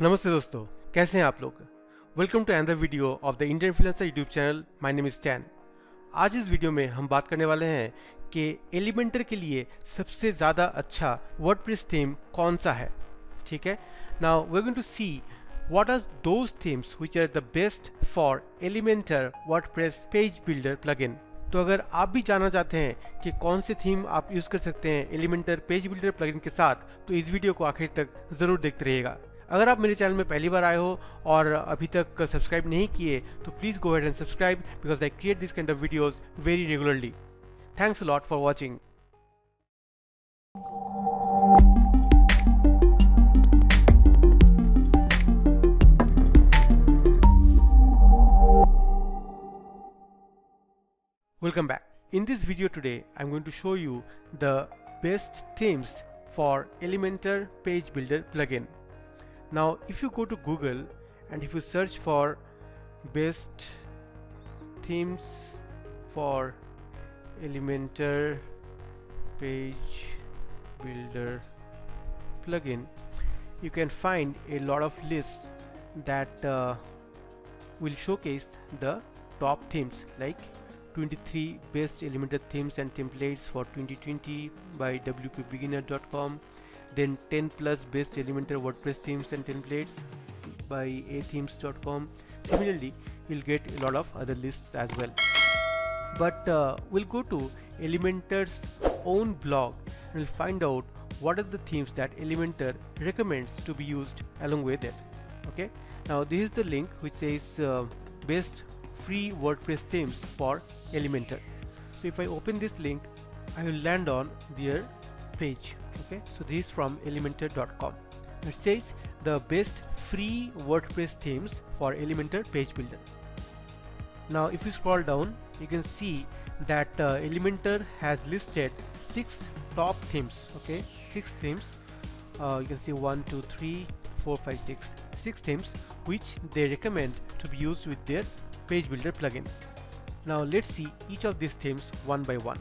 नमस्ते दोस्तों, कैसे हैं आप लोग। Welcome to another video of the Indian freelancer YouTube channel. My name is Tan. आज इस वीडियो में हम बात करने वाले हैं कि एलिमेंटर के लिए सबसे ज़्यादा अच्छा वर्डप्रेस थीम कौन सा है। ठीक है, now we are going to see what are those themes which are the best for Elementor WordPress page builder plugin. तो अगर आप भी जानना चाहते हैं कि कौन से थीम आप यूज़ कर सकते हैं एलिमेंटर पेज बिल्डर प्लगइन के साथ, तो इस वीडियो को आखिर तक ज़रूर देखते रहिएगा। अगर आप मेरे चैनल में पहली बार आए हो और अभी तक सब्सक्राइब नहीं किए तो please go ahead and subscribe because I create this kind of videos very regularly. Thanks a lot for watching. Welcome back. In this video today, I'm going to show you the best themes for Elementor Page Builder plugin. Now, if you go to Google and if you search for best themes for Elementor Page Builder plugin, you can find a lot of lists that will showcase the top themes like 23 best Elementor themes and templates for 2020 by wpbeginner.com, then 10 plus best Elementor WordPress themes and templates by athemes.com. Similarly, you'll get a lot of other lists as well. But we'll go to Elementor's own blog and we'll find out what are the themes that Elementor recommends to be used along with it. Okay, now this is the link which says best free WordPress themes for Elementor. So if I open this link, I will land on their page. Okay, so this is from elementor.com. It says the best free WordPress themes for Elementor page builder. Now if you scroll down, you can see that Elementor has listed 6 top themes. Okay, 6 themes. You can see 1 2 3 4 5 6 themes which they recommend to be used with their page builder plugin. Now let's see each of these themes one by one.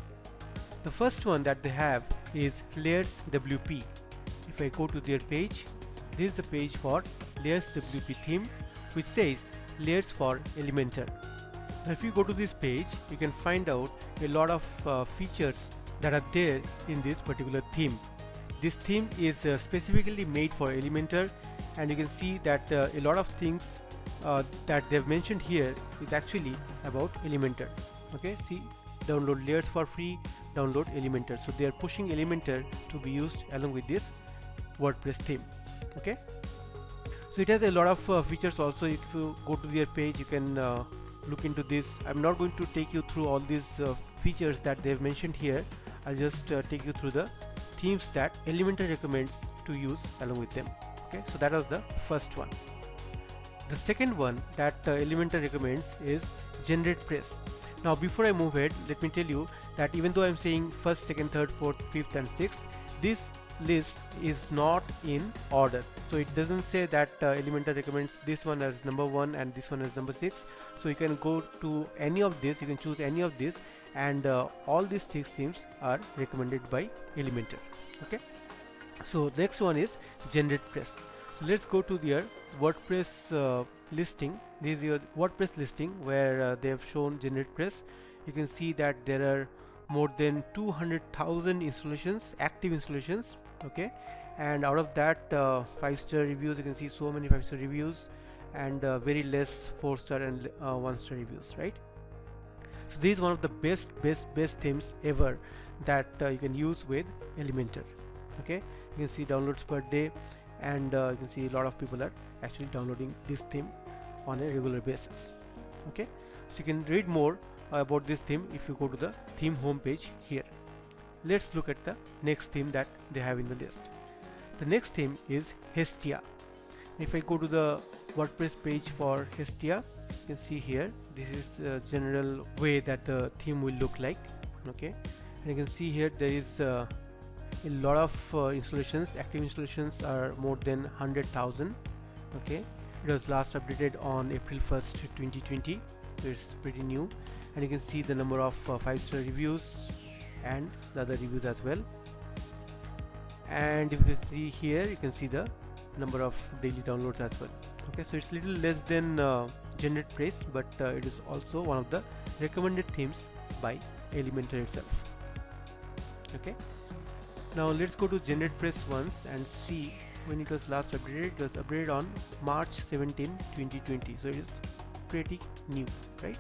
The first one that they have is Layers WP. If I go to their page, this is the page for Layers WP theme which says Layers for Elementor. Now if you go to this page, you can find out a lot of features that are there in this particular theme. This theme is specifically made for Elementor, and you can see that a lot of things that they've mentioned here is actually about Elementor. Okay, see, download layers for free, download Elementor. So they are pushing Elementor to be used along with this WordPress theme. Okay, so it has a lot of features also. If you go to their page, you can look into this. I'm not going to take you through all these features that they've mentioned here. I'll just take you through the themes that Elementor recommends to use along with them. Okay, so that was the first one. The second one that Elementor recommends is GeneratePress. Now before I move ahead, let me tell you that even though I'm saying first, second, third, fourth, fifth and sixth, this list is not in order. So it doesn't say that Elementor recommends this one as number 1 and this one as number 6. So you can go to any of this, you can choose any of this, and all these 6 themes are recommended by Elementor. Okay, so the next one is GeneratePress. So let's go to their WordPress listing. This is your WordPress listing where they have shown GeneratePress. You can see that there are more than 200,000 installations, active installations. Okay, and out of that 5-star reviews, you can see so many 5-star reviews and very less 4-star and 1-star reviews, right? So this is one of the best themes ever that you can use with Elementor. Okay, you can see downloads per day, and you can see a lot of people are actually downloading this theme on a regular basis. Okay, so you can read more about this theme if you go to the theme homepage here. Let's look at the next theme that they have in the list. The next theme is Hestia. If I go to the WordPress page for Hestia, you can see here this is the general way that the theme will look like. Okay, and you can see here there is a lot of installations. Active installations are more than 100,000. Okay, it was last updated on April 1st 2020, so it's pretty new, and you can see the number of 5-star reviews and the other reviews as well. And if you see here, you can see the number of daily downloads as well. Okay, so it's little less than GeneratePress, but it is also one of the recommended themes by Elementor itself. Okay, now let's go to GeneratePress once and see when it was last updated. It was updated on March 17, 2020, so it is pretty new, right?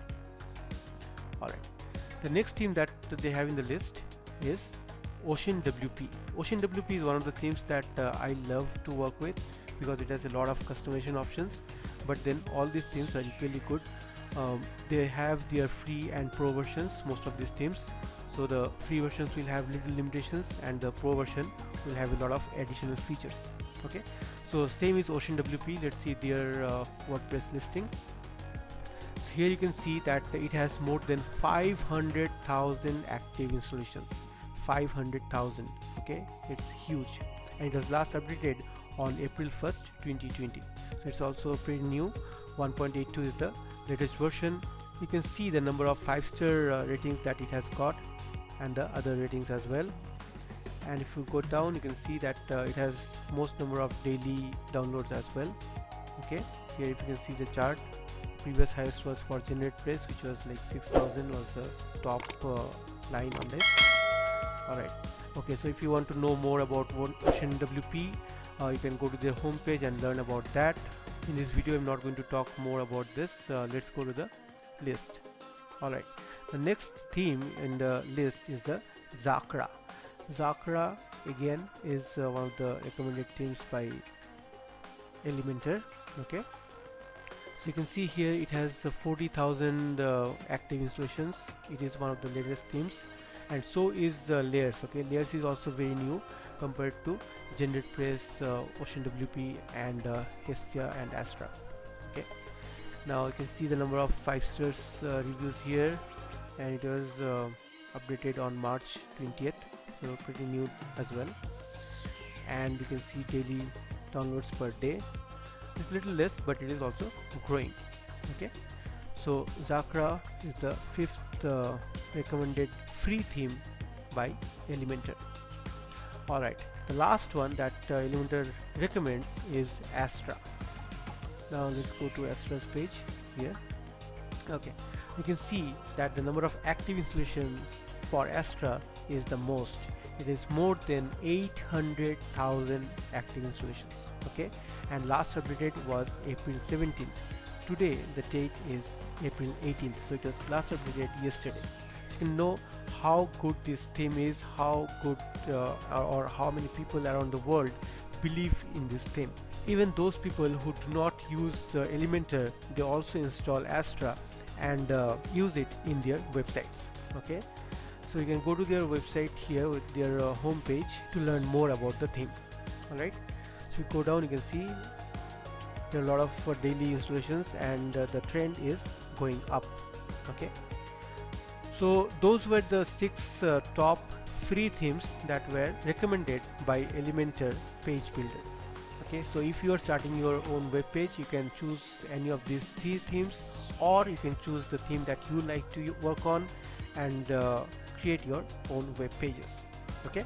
Alright, the next theme that they have in the list is Ocean WP. Ocean WP is one of the themes that I love to work with because it has a lot of customization options, but then all these themes are equally good. They have their free and pro versions, most of these themes. So the free versions will have little limitations and the pro version will have a lot of additional features. Okay, so same is Ocean WP. Let's see their WordPress listing. So here you can see that it has more than 500,000 active installations. 500,000. Okay, it's huge, and it was last updated on April 1st, 2020. So it's also pretty new. 1.82 is the latest version. You can see the number of 5-star ratings that it has got and the other ratings as well. And if you go down, you can see that it has most number of daily downloads as well. Okay, here if you can see the chart, previous highest was for GeneratePress, which was like 6,000 was the top line on this. Alright, okay, so if you want to know more about Ocean WP, you can go to their homepage and learn about that. In this video I'm not going to talk more about this. Let's go to the list. Alright, the next theme in the list is the Chakra. Chakra again is one of the recommended themes by Elementor. Okay, so you can see here it has 40,000 active installations. It is one of the latest themes, and so is Layers. Okay, Layers is also very new compared to GeneratePress, Ocean WP, and Hestia and Astra. Okay, now you can see the number of 5 stars reviews here, and it was updated on March 20th, so pretty new as well. And you can see daily downloads per day. It's little less, but it is also growing. Okay, so Chakra is the 5th recommended free theme by Elementor. Alright, the last one that Elementor recommends is Astra. Now let's go to Astra's page here. Okay, you can see that the number of active installations for Astra is the most. It is more than 800,000 active installations. Okay, and last updated was April 17th. Today the date is April 18th, so it was last updated yesterday. So you can know how good this theme is, how good or how many people around the world believe in this theme. Even those people who do not use Elementor, they also install Astra and use it in their websites. Okay, so you can go to their website here with their home page to learn more about the theme. Alright, so you go down, you can see there are a lot of daily installations, and the trend is going up. Okay, so those were the 6 top free themes that were recommended by Elementor Page Builder. Okay, so if you are starting your own web page, you can choose any of these 3 themes, or you can choose the theme that you like to work on and create your own web pages. Okay,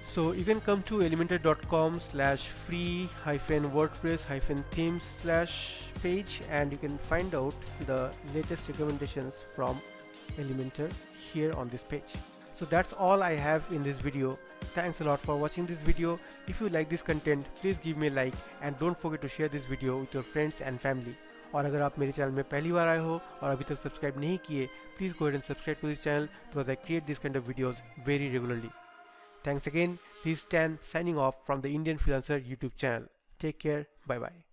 so you can come to elementor.com/free-wordpress-themes/page, and you can find out the latest recommendations from Elementor here on this page. So that's all I have in this video. Thanks a lot for watching this video. If you like this content, please give me a like, and don't forget to share this video with your friends and family. और अगर आप मेरे channel में पहली बार आए हो और अभी तक सब्सक्राइब नहीं किए, please go ahead and subscribe to this channel because I create this kind of videos very regularly. Thanks again. This is Stan signing off from the Indian Freelancer YouTube channel. Take care. Bye bye.